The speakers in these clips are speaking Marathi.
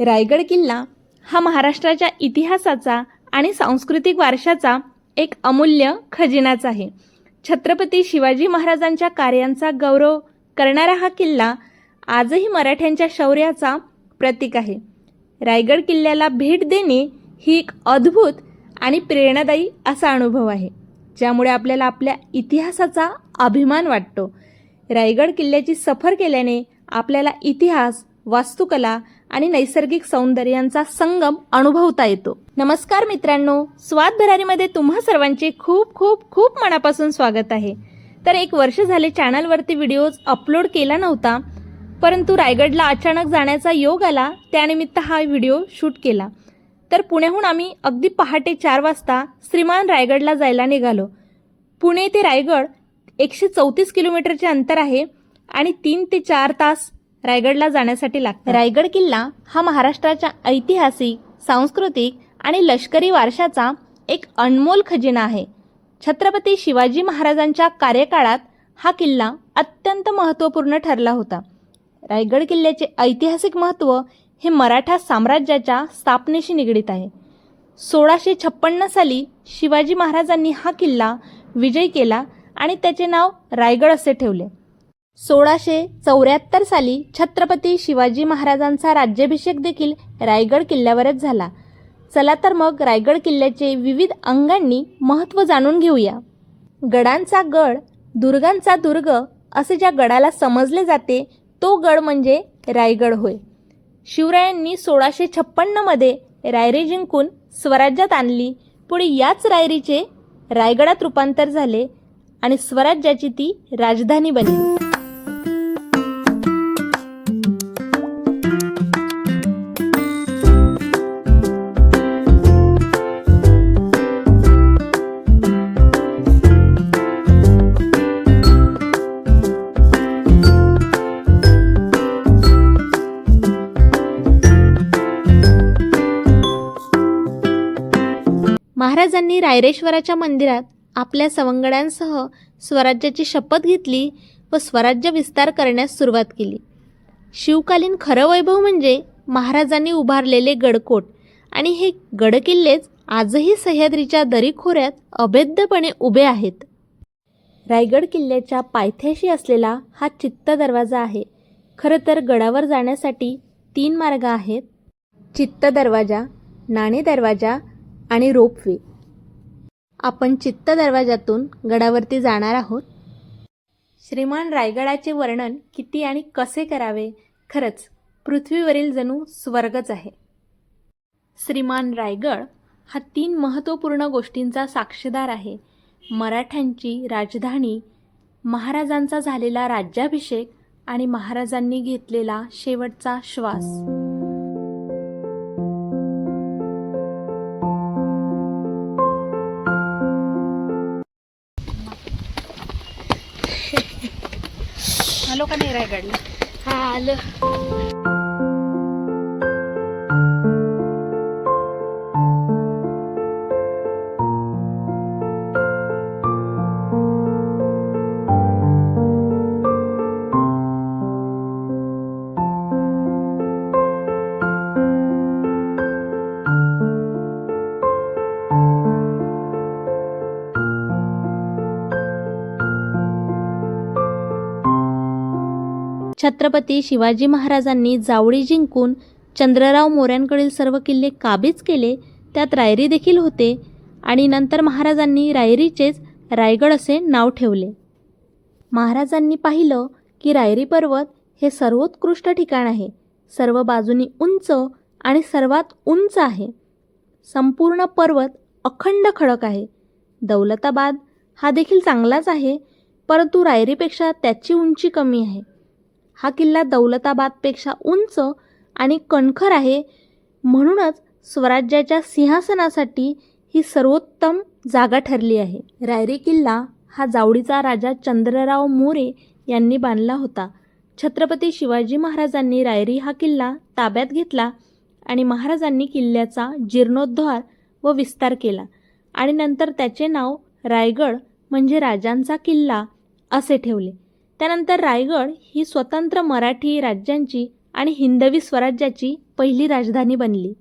रायगड किल्ला हा महाराष्ट्राच्या इतिहासाचा आणि सांस्कृतिक वारशाचा एक अमूल्य खजिनाच आहे. छत्रपती शिवाजी महाराजांच्या कार्यांचा गौरव करणारा हा किल्ला आजही मराठ्यांच्या शौर्याचा प्रतीक आहे. रायगड किल्ल्याला भेट देणे ही एक अद्भुत आणि प्रेरणादायी असा अनुभव आहे, ज्यामुळे आपल्याला आपल्या इतिहासाचा अभिमान वाटतो. रायगड किल्ल्याची सफर केल्याने आपल्याला इतिहास, वास्तुकला आणि नैसर्गिक सौंदर्यांचा संगम अनुभवता येतो. नमस्कार मित्रांनो, स्वाद भरारीमध्ये तुम्हा सर्वांचे खूप खूप खूप मनापासून स्वागत आहे. तर 1 वर्ष झाले चॅनलवरती व्हिडिओज अपलोड केला नव्हता, परंतु रायगडला अचानक जाण्याचा योग आला, त्यानिमित्त हा व्हिडिओ शूट केला. तर पुण्याहून आम्ही अगदी पहाटे 4 वाजता श्रीमान रायगडला जायला निघालो. पुणे ते रायगड 134 किलोमीटरचे अंतर आहे आणि 3 ते 4 तास रायगडला जाण्यासाठी लागतात. रायगड किल्ला हा महाराष्ट्राच्या ऐतिहासिक, सांस्कृतिक आणि लष्करी वारशाचा एक अनमोल खजिना आहे. छत्रपती शिवाजी महाराजांच्या कार्यकाळात हा किल्ला अत्यंत महत्त्वपूर्ण ठरला होता. रायगड किल्ल्याचे ऐतिहासिक महत्त्व हे मराठा साम्राज्याच्या स्थापनेशी निगडित आहे. 1656 साली शिवाजी महाराजांनी हा किल्ला विजय केला आणि त्याचे नाव रायगड असे ठेवले. 1674 साली छत्रपती शिवाजी महाराजांचा राज्याभिषेक देखील रायगड किल्ल्यावरच झाला. चला तर मग रायगड किल्ल्याचे विविध अंगांनी महत्त्व जाणून घेऊया. गडांचा गड, दुर्गांचा दुर्ग असे ज्या गडाला समजले जाते तो गड म्हणजे रायगड होय. शिवरायांनी 1656 मध्ये रायरी जिंकून स्वराज्यात आणली. पुढे याच रायरीचे रायगडात रूपांतर झाले आणि स्वराज्याची ती राजधानी बनली. महाराजांनी रायरेश्वराच्या मंदिरात आपल्या सवंगड्यांसह स्वराज्याची शपथ घेतली व स्वराज्य विस्तार करण्यास सुरुवात केली. शिवकालीन खरं वैभव म्हणजे महाराजांनी उभारलेले गडकोट आणि हे गडकिल्लेच आजही सह्याद्रीच्या दरीखोऱ्यात अभेद्यपणे उभे आहेत. रायगड किल्ल्याच्या पायथ्याशी असलेला हा चित्त दरवाजा आहे. खरं तर गडावर जाण्यासाठी 3 मार्ग आहेत: चित्त दरवाजा, नाणे दरवाजा आणि रोपवे. आपण चित्त दरवाजातून गडावरती जाणार आहोत. श्रीमान रायगडाचे वर्णन किती आणि कसे करावे? खरंच पृथ्वीवरील जणू स्वर्गच आहे. श्रीमान रायगड हा 3 महत्त्वपूर्ण गोष्टींचा साक्षीदार आहे: मराठ्यांची राजधानी, महाराजांचा झालेला राज्याभिषेक आणि महाराजांनी घेतलेला शेवटचा श्वास. आलो का नाही रायगडला? हा आलं. छत्रपती शिवाजी महाराजांनी जावळी जिंकून चंद्रराव मोऱ्यांकडील सर्व किल्ले काबीज केले. त्यात रायरी देखील होते आणि नंतर महाराजांनी रायरीचेच रायगड असे नाव ठेवले. महाराजांनी पाहिलं की रायरी पर्वत हे सर्वोत्कृष्ट ठिकाण आहे. सर्व बाजूनी उंच आणि सर्वात उंच आहे. संपूर्ण पर्वत अखंड खडक आहे. दौलताबाद हा देखील चांगलाच आहे, परंतु रायरीपेक्षा त्याची उंची कमी आहे. हा किल्ला दौलताबादपेक्षा उंच आणि कणखर आहे, म्हणूनच स्वराज्याच्या सिंहासनासाठी ही सर्वोत्तम जागा ठरली आहे. रायरी किल्ला हा जावळीचा राजा चंद्रराव मोरे यांनी बांधला होता. छत्रपती शिवाजी महाराजांनी रायरी हा किल्ला ताब्यात घेतला आणि महाराजांनी किल्ल्याचा जीर्णोद्धार व विस्तार केला आणि नंतर त्याचे नाव रायगड म्हणजे राजांचा किल्ला असे ठेवले. त्यानंतर रायगड ही स्वतंत्र मराठी राज्यांची आणि हिंदवी स्वराज्याची पहिली राजधानी बनली.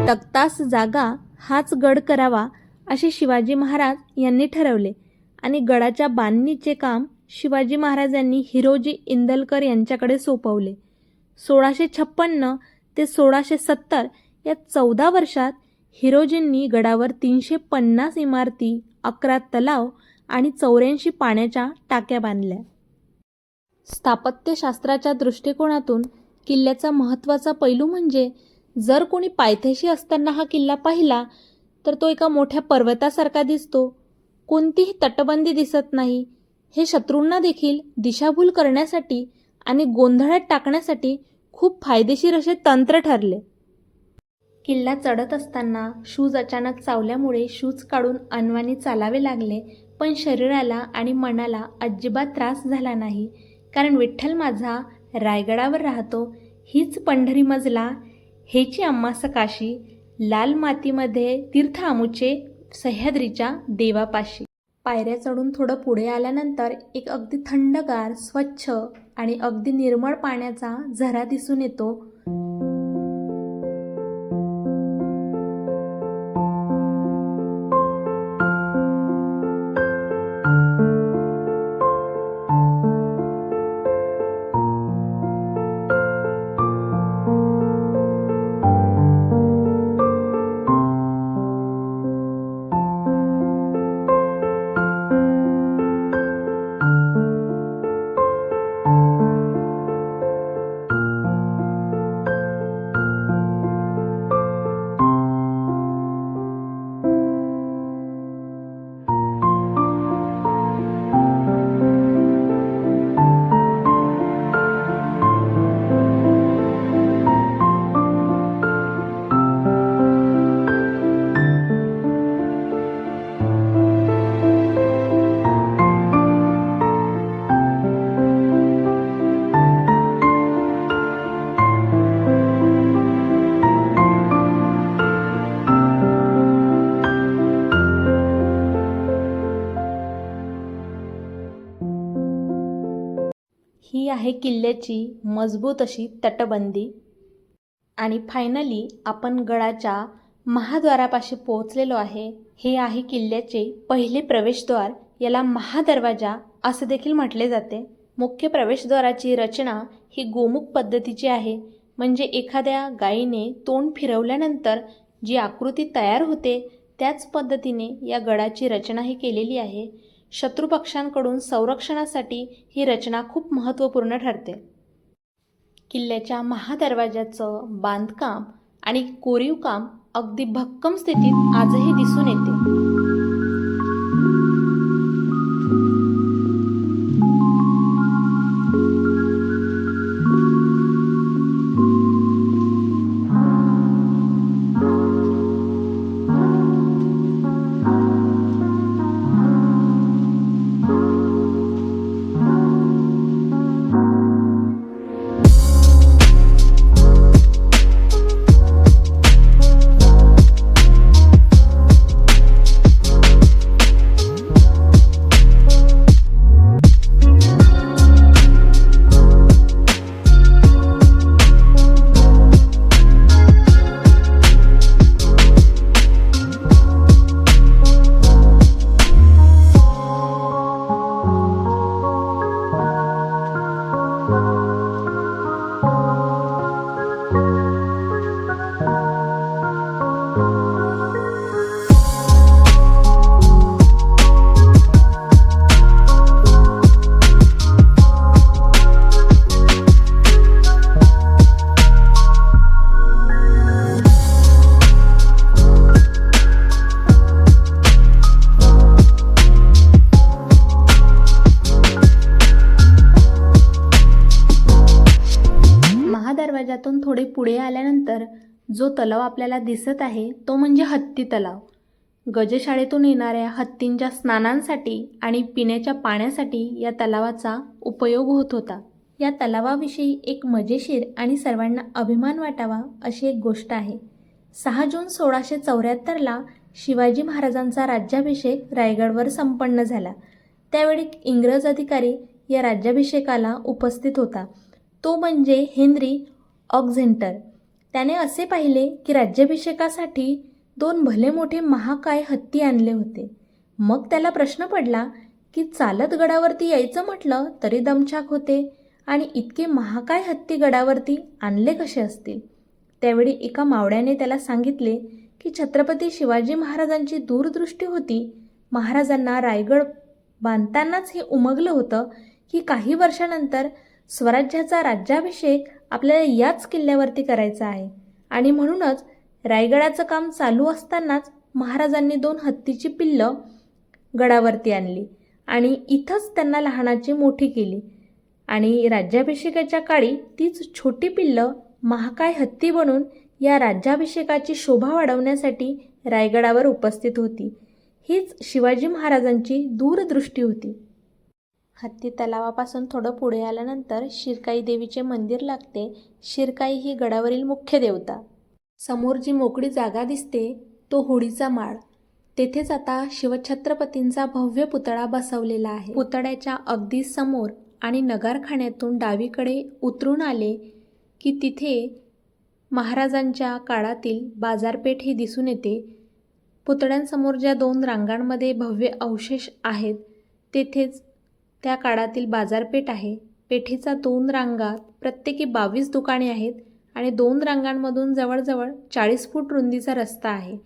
तख्तास जागा हाच गड करावा असे शिवाजी महाराज यांनी ठरवले आणि गडाच्या बांधणीचे काम शिवाजी महाराजांनी हिरोजी इंदलकर यांच्याकडे सोपवले. 1656 ते 1670 या 14 वर्षात हिरोजींनी गडावर 350 इमारती, 11 तलाव आणि 84 पाण्याच्या टाक्या बांधल्या. स्थापत्यशास्त्राच्या दृष्टिकोनातून किल्ल्याचा महत्त्वाचा पैलू म्हणजे जर कोणी पायथ्याशी असताना हा किल्ला पाहिला तर तो एका मोठ्या पर्वतासारखा दिसतो. कोणतीही तटबंदी दिसत नाही. हे शत्रूंना देखील दिशाभूल करण्यासाठी आणि गोंधळात टाकण्यासाठी खूप फायदेशीर असे तंत्र ठरले. किल्ला चढत असताना शूज अचानक चावल्यामुळे शूज काढून अनवाणी चालावे लागले, पण शरीराला आणि मनाला अजिबात त्रास झाला नाही, कारण विठ्ठल माझा रायगडावर राहतो. हीच पंढरी मजला, हेची आम्हास काशी, लाल मातीमध्ये तीर्थ आमुचे सह्याद्रीच्या देवापाशी. पायऱ्या चढून थोडं पुढे आल्यानंतर एक अगदी थंडगार, स्वच्छ आणि अगदी निर्मळ पाण्याचा झरा दिसून येतो. ही आहे किल्ल्याची मजबूत अशी तटबंदी. आणि फायनली आपण गडाच्या महाद्वारापाशी पोहोचलेलो आहे. हे आहे किल्ल्याचे पहिले प्रवेशद्वार. याला महादरवाजा असे देखील म्हटले जाते. मुख्य प्रवेशद्वाराची रचना ही गोमुख पद्धतीची आहे, म्हणजे एखाद्या गायीने तोंड फिरवल्यानंतर जी आकृती तयार होते त्याच पद्धतीने या गडाची रचना ही केलेली आहे. शत्रुपक्षांकडून संरक्षणासाठी ही रचना खूप महत्त्वपूर्ण ठरते. किल्ल्याच्या महादरवाजाचं बांधकाम आणि कोरीव काम अगदी भक्कम स्थितीत आजही दिसून येते. पुढे आल्यानंतर जो तलाव आपल्याला दिसत आहे तो म्हणजे हत्ती तलाव. गजशाळेतून येणाऱ्या हत्तींच्या स्नानांसाठी आणि पिण्याच्या पाण्यासाठी या तलावाचा उपयोग होत होता. या तलावाविषयी एक मजेशीर आणि सर्वांना अभिमान वाटावा अशी एक गोष्ट आहे. 6 जून 1674ला शिवाजी महाराजांचा राज्याभिषेक रायगडवर संपन्न झाला. त्यावेळी इंग्रज अधिकारी या राज्याभिषेकाला उपस्थित होता. तो म्हणजे हेनरी ऑक्झेंटर. त्याने असे पाहिले की राज्याभिषेकासाठी 2 भले मोठे महाकाय हत्ती आणले होते. मग त्याला प्रश्न पडला की चालत गडावरती यायचं म्हटलं तरी दमछाक होते आणि इतके महाकाय हत्ती गडावरती आणले कसे असतील. त्यावेळी एका मावळ्याने त्याला सांगितले की छत्रपती शिवाजी महाराजांची दूरदृष्टी होती. महाराजांना रायगड बांधतानाच हे उमगलं होतं की काही वर्षानंतर स्वराज्याचा राज्याभिषेक आपल्याला याच किल्ल्यावरती करायचा आहे आणि म्हणूनच रायगडाचं काम चालू असतानाच महाराजांनी 2 हत्तीची पिल्लं गडावरती आणली आणि इथंच त्यांना लहानाची मोठी केली आणि राज्याभिषेकाच्या काळी तीच छोटी पिल्लं महाकाय हत्ती बनून या राज्याभिषेकाची शोभा वाढवण्यासाठी रायगडावर उपस्थित होती. हीच शिवाजी महाराजांची दूरदृष्टी होती. हत्ती तलावापासून थोडं पुढे आल्यानंतर शिरकाई देवीचे मंदिर लागते. शिरकाई ही गडावरील मुख्य देवता. समोर जी मोकळी जागा दिसते तो होडीचा माळ. तेथेच आता शिवछत्रपतींचा भव्य पुतळा बसवलेला आहे. पुतळ्याच्या अगदी समोर आणि नगारखान्यातून डावीकडे उतरून आले की तिथे महाराजांच्या काळातील बाजारपेठ ही दिसून येते. पुतळ्यांसमोर ज्या 2 रांगांमध्ये भव्य अवशेष आहेत तेथेच त्या काळातील बाजारपेठ आहे. पेठेचा 2 रांगात प्रत्येकी 22 दुकाने आहेत आणि 2 रांगांमधून जवळजवळ 40 फूट रुंदीचा रस्ता आहे.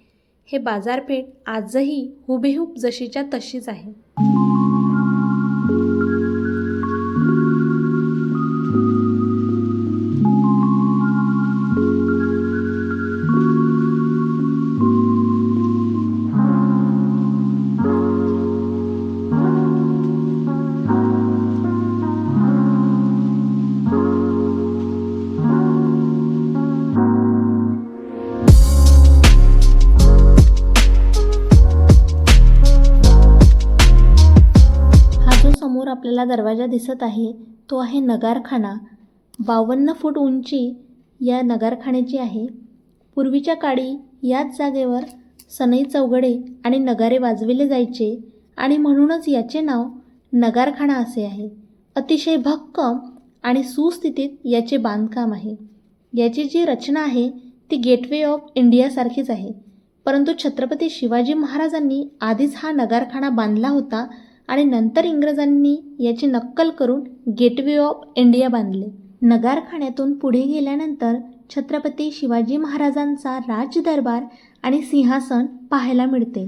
हे बाजारपेठ आजही हुबेहूब जशीच्या तशीच आहे. समोर आपल्याला दरवाजा दिसत आहे तो आहे नगारखाना. 52 फूट उंची या नगारखान्याची आहे. पूर्वीच्या काळी याच जागेवर सनई चौघडे आणि नगारे वाजविले जायचे आणि म्हणूनच याचे नाव नगारखाना असे आहे. अतिशय भक्कम आणि सुस्थितीत याचे बांधकाम आहे. याची जी रचना आहे ती गेटवे ऑफ इंडियासारखीच आहे. परंतु छत्रपती शिवाजी महाराजांनी आधीच हा नगारखाना बांधला होता आणि नंतर इंग्रजांनी याची नक्कल करून गेटवे ऑफ इंडिया बांधले. नगारखान्यातून पुढे गेल्यानंतर छत्रपती शिवाजी महाराजांचा राजदरबार आणि सिंहासन पाहायला मिळते.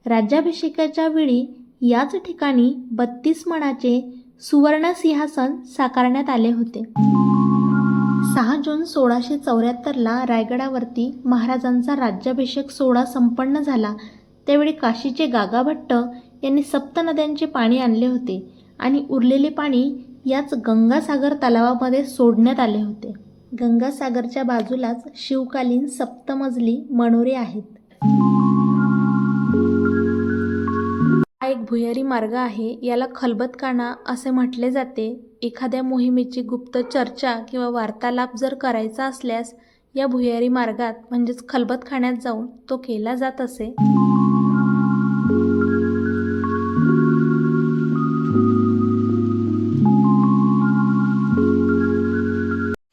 राज्याभिषेकाच्या वेळी याच ठिकाणी 32 मानाचे सुवर्ण सिंहासन साकारण्यात आले होते. 6 जून 1674ला रायगडावरती महाराजांचा राज्याभिषेक सोहळा संपन्न झाला. त्यावेळी काशीचे गागाभट्ट यांनी 7 नद्यांचे पाणी आणले होते आणि उरलेले पाणी याच गंगासागर तलावामध्ये सोडण्यात आले होते. गंगासागरच्या बाजूलाच शिवकालीन 7 मजली मनोरे आहेत. हा एक भुयारी मार्ग आहे. याला खलबतखाना असे म्हटले जाते. एखाद्या मोहिमेची गुप्त चर्चा किंवा वार्तालाप जर करायचा असल्यास या भुयारी मार्गात म्हणजेच खलबतखान्यात जाऊन तो केला जात असे.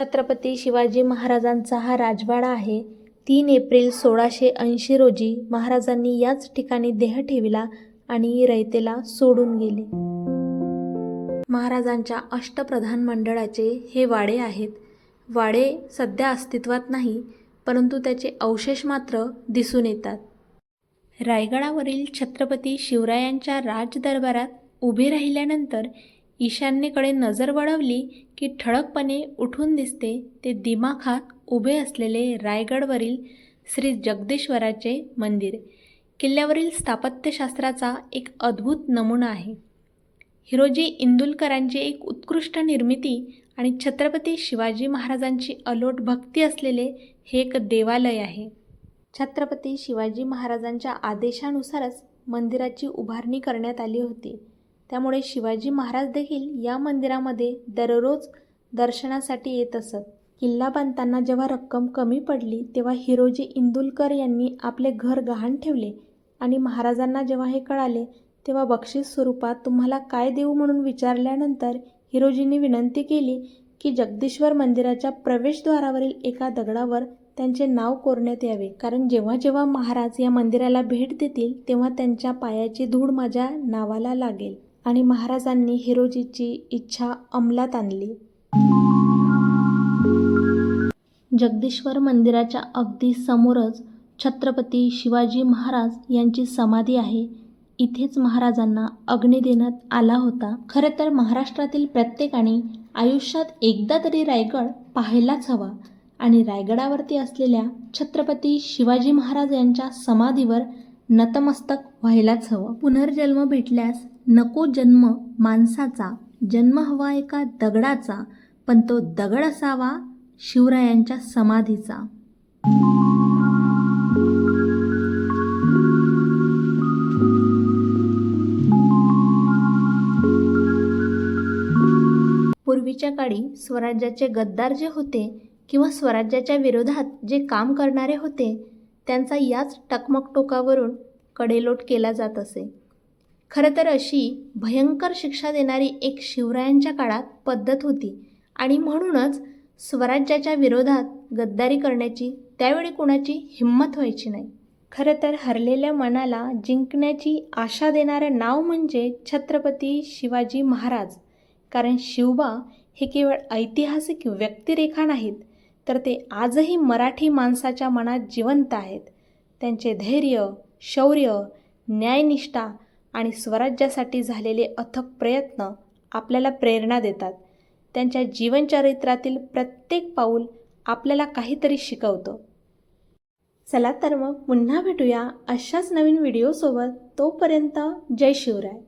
छत्रपती शिवाजी महाराजांचा हा राजवाडा आहे. 3 एप्रिल 1680 रोजी महाराजांनी याच ठिकाणी देह ठेविला आणि रयतेला सोडून गेले. महाराजांच्या अष्टप्रधान मंडळाचे हे वाडे आहेत. वाडे सध्या अस्तित्वात नाही, परंतु त्याचे अवशेष मात्र दिसून येतात. रायगडावरील छत्रपती शिवरायांच्या राजदरबारात उभे राहिल्यानंतर ईशान्येकडे नजर वळवली की ठळकपणे उठून दिसते ते दिमाखात उभे असलेले रायगडवरील श्री जगदीश्वराचे मंदिर. किल्ल्यावरील स्थापत्यशास्त्राचा एक अद्भुत नमुना आहे. हिरोजी इंदुलकरांची एक उत्कृष्ट निर्मिती आणि छत्रपती शिवाजी महाराजांची अलोट भक्ती असलेले हे एक देवालय आहे. छत्रपती शिवाजी महाराजांच्या आदेशानुसारच मंदिराची उभारणी करण्यात आली होती. त्यामुळे शिवाजी महाराज देखील या मंदिरामध्ये दररोज दर्शनासाठी येत असत. किल्ला बांधताना जेव्हा रक्कम कमी पडली तेव्हा हिरोजी इंदुलकर यांनी आपले घर गहाण ठेवले आणि महाराजांना जेव्हा हे कळाले तेव्हा बक्षीस स्वरूपात तुम्हाला काय देऊ म्हणून विचारल्यानंतर हिरोजींनी विनंती केली की जगदीश्वर मंदिराच्या प्रवेशद्वारावरील एका दगडावर त्यांचे नाव कोरण्यात यावे, कारण जेव्हा जेव्हा महाराज या मंदिराला भेट देतील तेव्हा त्यांच्या पायाची धूळ माझ्या नावाला लागेल. आणि महाराजांनी हिरोजीची इच्छा अंमलात आणली. जगदीश्वर मंदिराच्या अगदी समोरच छत्रपती शिवाजी महाराज यांची समाधी आहे. इथेच महाराजांना अग्नी देण्यात आला होता. खरं तर महाराष्ट्रातील प्रत्येकाने आयुष्यात एकदा तरी रायगड पाहायलाच हवा आणि रायगडावरती असलेल्या छत्रपती शिवाजी महाराज यांच्या समाधीवर नतमस्तक व्हायलाच हवं. पुनर्जन्म भेटल्यास नको जन्म माणसाचा, जन्म हवा एका दगडाचा, पण तो दगड असावा शिवरायांच्या समाधीचा. पूर्वीच्या काळी स्वराज्याचे गद्दार जे होते किंवा स्वराज्याच्या विरोधात जे काम करणारे होते त्यांचा याच टकमकटोकावरून कडेलोट केला जात असे. खरं तर अशी भयंकर शिक्षा देणारी एक शिवरायांच्या काळात पद्धत होती आणि म्हणूनच स्वराज्याच्या विरोधात गद्दारी करण्याची त्यावेळी कोणाची हिंमत व्हायची नाही. खरं तर हरलेल्या मनाला जिंकण्याची आशा देणारं नाव म्हणजे छत्रपती शिवाजी महाराज. कारण शिवबा हे केवळ ऐतिहासिक व्यक्तिरेखा नाहीत, तर ते आजही मराठी माणसाच्या मनात जिवंत आहेत. त्यांचे धैर्य, शौर्य, न्यायनिष्ठा आणि स्वराज्यासाठी झालेले अथक प्रयत्न आपल्याला प्रेरणा देतात. त्यांच्या जीवनचरित्रातील प्रत्येक पाऊल आपल्याला काहीतरी शिकवतं. चला तर मग पुन्हा भेटूया अशाच नवीन व्हिडिओसोबत. तोपर्यंत जय शिवराय.